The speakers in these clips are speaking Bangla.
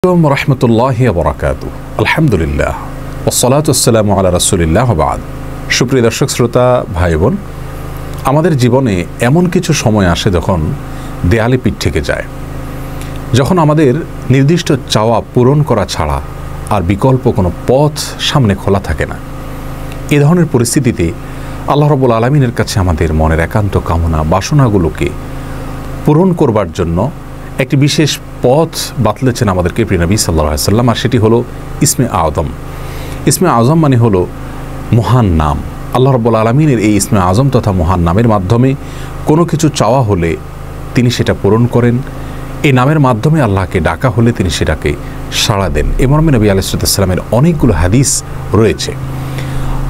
রহমতুল্লাহি ওয়া বারাকাতুহু। আলহামদুলিল্লাহ ওয়াসসালাতু ওয়াসসালামু আলা রাসূলিল্লাহ ওয়া বা'দ। সুপ্রিয় দর্শক শ্রোতা ভাই বোন, আমাদের জীবনে এমন কিছু সময় আসে যখন দেয়ালে পিঠ থেকে যায়, যখন আমাদের নির্দিষ্ট চাওয়া পূরণ করা ছাড়া আর বিকল্প কোনো পথ সামনে খোলা থাকে না। এ ধরনের পরিস্থিতিতে আল্লাহ রাব্বুল আলামিনের কাছে আমাদের মনের একান্ত কামনা বাসনাগুলোকে পূরণ করবার জন্য একটি বিশেষ পথ বাতলেছেন আমাদেরকে প্রিয় নবী সাল্লাল্লাহু আলাইহি ওয়াসাল্লাম, আর সেটি হলো ইসমে আযম। ইসমে আযম মানে হলো মহান নাম। আল্লাহ রাব্বুল আলামিনের এই ইসমে আযম তথা মহান নামের মাধ্যমে কোনো কিছু চাওয়া হলে তিনি সেটা পূরণ করেন। এই নামের মাধ্যমে আল্লাহকে ডাকা হলে তিনি সেটাকে সাড়া দেন। এ মর্মে নবী আলাইহিস সালামের অনেকগুলো হাদিস রয়েছে।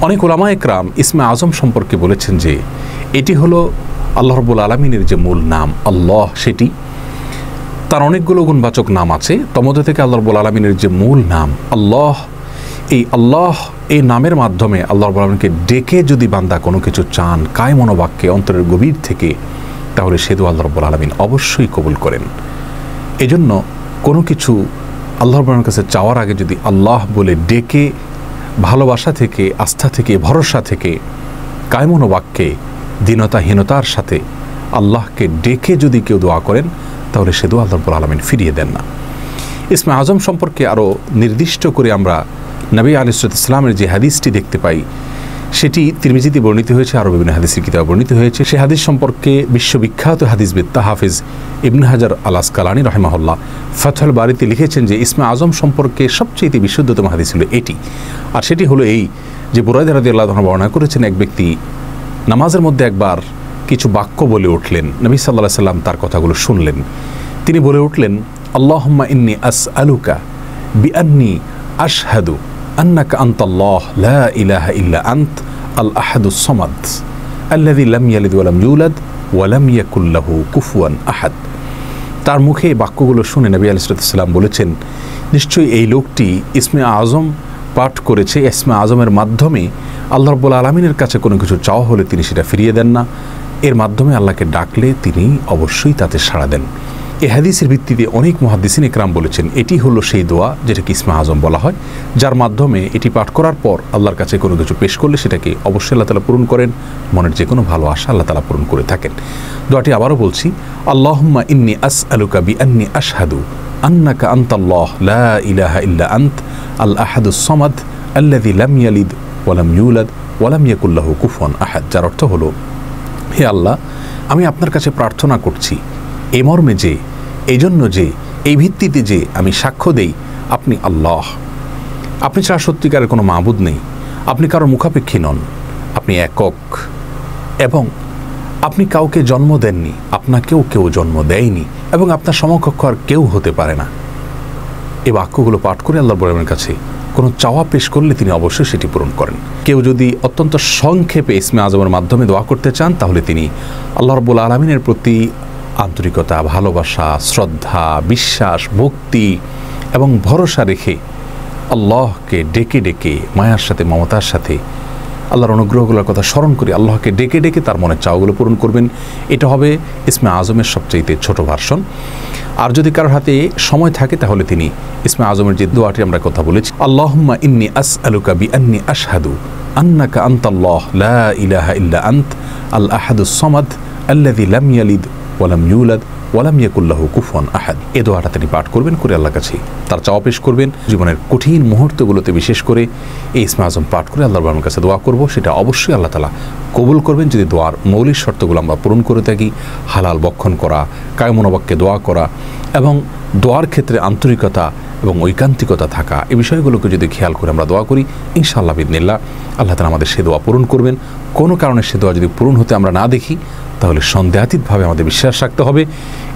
অনেক উলামায়ে কেরাম ইসমে আযম সম্পর্কে বলেছেন যে এটি হলো আল্লাহ রাব্বুল আলামিনের যে মূল নাম আল্লাহ, সেটি তার অনেকগুলো গুণবাচক নাম আছে। তমধ্যে থেকে আল্লাহ রাব্বুল আলামিনের যে মূল নাম আল্লাহ, এই নামের মাধ্যমে আল্লাহ রাব্বুল আলামিনকে ডেকে যদি বান্দা কোনো কিছু চান কায় মনোবাক্যে অন্তরের গভীর থেকে, তাহলে সে দোয়া আল্লাহ রাব্বুল আলামিন অবশ্যই কবুল করেন। এজন্য কোনো কিছু আল্লাহ রাব্বুল আলামিনের কাছে চাওয়ার আগে যদি আল্লাহ বলে ডেকে ভালোবাসা থেকে, আস্থা থেকে, ভরসা থেকে, কায় মনোবাক্যে দীনতাহীনতার সাথে আল্লাহকে ডেকে যদি কেউ দোয়া করেন, তাহলে সে দোয়া আল্লাহ রাব্বুল আলামিন ফিরিয়ে দেন না। ইসমে আযম সম্পর্কে আরও নির্দিষ্ট করে আমরা নবী আলাইহিস সালামের যে হাদিসটি দেখতে পাই, সেটি তিরমিজিতে বর্ণিত হয়েছে, আরও বিভিন্ন হাদিসের কিতাবে বর্ণিত হয়েছে। সে হাদিস সম্পর্কে বিশ্ববিখ্যাত হাদিসবিদ হাফিজ ইবনে হাজার আল আসকালানী রাহিমাহুল্লাহ ফাতহুল বারীতে লিখেছেন যে ইসমে আযম সম্পর্কে সবচেয়ে বিশুদ্ধতম হাদিস হলো এটি। আর সেটি হলো এই যে বুরায়দা রাদিয়াল্লাহু আনহু বর্ণনা করেছেন, এক ব্যক্তি নামাজের মধ্যে একবার কিছু বাক্য বলে উঠলেন। নবী সাল্লাল্লাহু আলাইহি সাল্লাম তার কথাগুলো শুনলেন। তিনি বলে উঠলেন, আল্লাহুম্মা ইন্নী আসআলুকা বিআন্নী আশহাদু আন্নাকা আনতাল্লাহ লা ইলাহা ইল্লা আনত আল আহাদুস সামাদ আল্লাযী লাম ইয়ালিদ ওয়া লাম ইউলাদ ওয়া লাম ইয়াকুল লাহু কুফুয়ান আহাদ। তার মুখে এই বাক্যগুলো শুনে নবী আলাইহিস সালাম বলেছেন, নিশ্চয়ই এই লোকটি ইসমে আযম পাঠ করেছে। ইসমে আযমের মাধ্যমে আল্লাহ রাব্বুল আলামিনের কাছে কোনো কিছু চাওয়া হলে তিনি সেটা ফিরিয়ে দেন না। এর মাধ্যমে আল্লাহকে ডাকলে তিনি অবশ্যই তাতে সাড়া দেন। এই হাদিসের ভিত্তিতে অনেক মুহাদ্দিসিন ইকরাম বলেছেন এটি হলো সেই দোয়া যেটাকে ইসমে আযম বলা হয়, যার মাধ্যমে এটি পাঠ করার পর আল্লাহর কাছে কোনো কিছু পেশ করলে সেটাকে অবশ্যই আল্লাহ তাআলা পূরণ করেন। মনের যে কোনো ভালো আশা আল্লাহ তাআলা পূরণ করে থাকেন। দোয়াটি আবারও বলছি, আল্লাহুম্মা ইন্নী আসআলুকা বিআন্নী আশহাদু আন্নাকা আনতাল্লাহ লা ইলাহা ইল্লা আনত আল আহাদুস সামাদ আল্লাযী লাম ইয়ালিদ ওয়া লাম ইউলাদ ওয়া লাম ইয়াকুল লাহু কুফুয়ান আহাদ। যার অর্থ হলো, হে আল্লাহ, আমি আপনার কাছে প্রার্থনা করছি এই মর্মে যে, এই জন্য যে, এই ভিত্তিতে যে আমি সাক্ষ্য দেই আপনি আল্লাহ, আপনি ছাড়া সত্যিকারের কোনো মাবুদ নেই, আপনি কারো মুখাপেক্ষী নন, আপনি একক, এবং আপনি কাউকে জন্ম দেননি, আপনাকেও কেউ জন্ম দেয়নি, এবং আপনার সমকক্ষ আর কেউ হতে পারে না। এই বাক্যগুলো পাঠ করে আল্লাহ রাব্বুল আলামিনের কাছে কোনো চাওয়া পেশ করলে তিনি অবশ্যই সেটি পূরণ করেন। কেউ যদি অত্যন্ত সংক্ষেপে ইসমে আযমের মাধ্যমে দোয়া করতে চান, তাহলে তিনি আল্লাহ রাব্বুল আলামিনের প্রতি আন্তরিকতা, ভালোবাসা, শ্রদ্ধা, বিশ্বাস, ভক্তি এবং ভরসা রেখে আল্লাহকে ডেকে ডেকে মায়ার সাথে, মমতার সাথে, আল্লাহর অনুগ্রহগুলোর কথা স্মরণ করে আল্লাহকে ডেকে ডেকে তার মনের চাওয়াগুলো পূরণ করবেন। এটা হবে ইসমে আযমের সবচেয়ে ছোট ভার্সন। আর যদি কারোর হাতে সময় থাকে তাহলে তিনি ইসমে আযমের যে দোয়াটি আমরা কথা বলেছি, আল্লাহুম্মা ইন্নী আসআলুকা বিআন্নী আশহাদু আন্নাকা আনতাল্লাহ লা ইলাহা ইল্লা আনত আল আহাদুস সামাদ আল্লাযী লাম ইয়ালিদ ওয়া লাম ইউলাদ ওয়া লাম ইয়াকুল লাহু কুফুয়ান আহাদ। এই দোয়াটা তিনি পাঠ করবেন, করে আল্লাহর কাছে তার চাওয়া পেশ করবেন। জীবনের কঠিন মুহূর্তগুলোতে বিশেষ করে এই ইসমে আযম পাঠ করে আল্লাহর রাব্বুল কাছে দোয়া করব, সেটা অবশ্যই আল্লাহ তাআলা কবুল করবেন যদি দোয়ার মৌলিক শর্তগুলো আমরা পূরণ করে থাকি। হালাল বক্ষণ করা, কায় মনোবাক্যে দোয়া করা এবং দোয়ার ক্ষেত্রে আন্তরিকতা এবং ঐকান্তিকতা থাকা, এই বিষয়গুলোকে যদি খেয়াল করে আমরা দোয়া করি, ইনশাআল্লাহ বিইذনিল্লাহ আল্লাহ তাআলা আমাদের সে দোয়া পূরণ করবেন। কোনো কারণে সে দোয়া যদি পূরণ হতে আমরা না দেখি, তাহলে সন্দেহাতীতভাবে আমাদের বিশ্বাস রাখতে হবে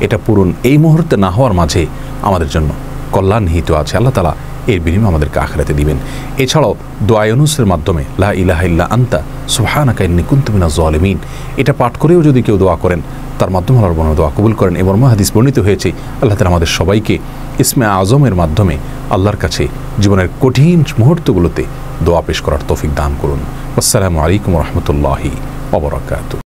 এটা পূরণ এই মুহূর্তে না হওয়ার মাঝে আমাদের জন্য কল্যাণ নিহিত আছে। আল্লাহ তাআলা এর বিনিময়ে আমাদেরকে আখিরাতে দিবেন। এছাড়াও দোয়া ইউনুসের মাধ্যমে লা ইলাহা ইল্লা আনতা সুবহানাকা ইন্নী কুনতু মিনাজ জালিমিন, এটা পাঠ করেও যদি কেউ দোয়া করেন, তার মাধ্যমে আল্লাহর বর্ণনা দোয়া কবুল করেন। এবং হাদিস বর্ণিত হয়েছে, আল্লাহ তাআলা আমাদের সবাইকে ইসমে আযমের মাধ্যমে আল্লাহর কাছে জীবনের কঠিন মুহূর্তগুলোতে দোয়া পেশ করার তৌফিক দান করুন। আসসালামু আলাইকুম ওয়া রাহমাতুল্লাহি ওয়া বারাকাতুহু।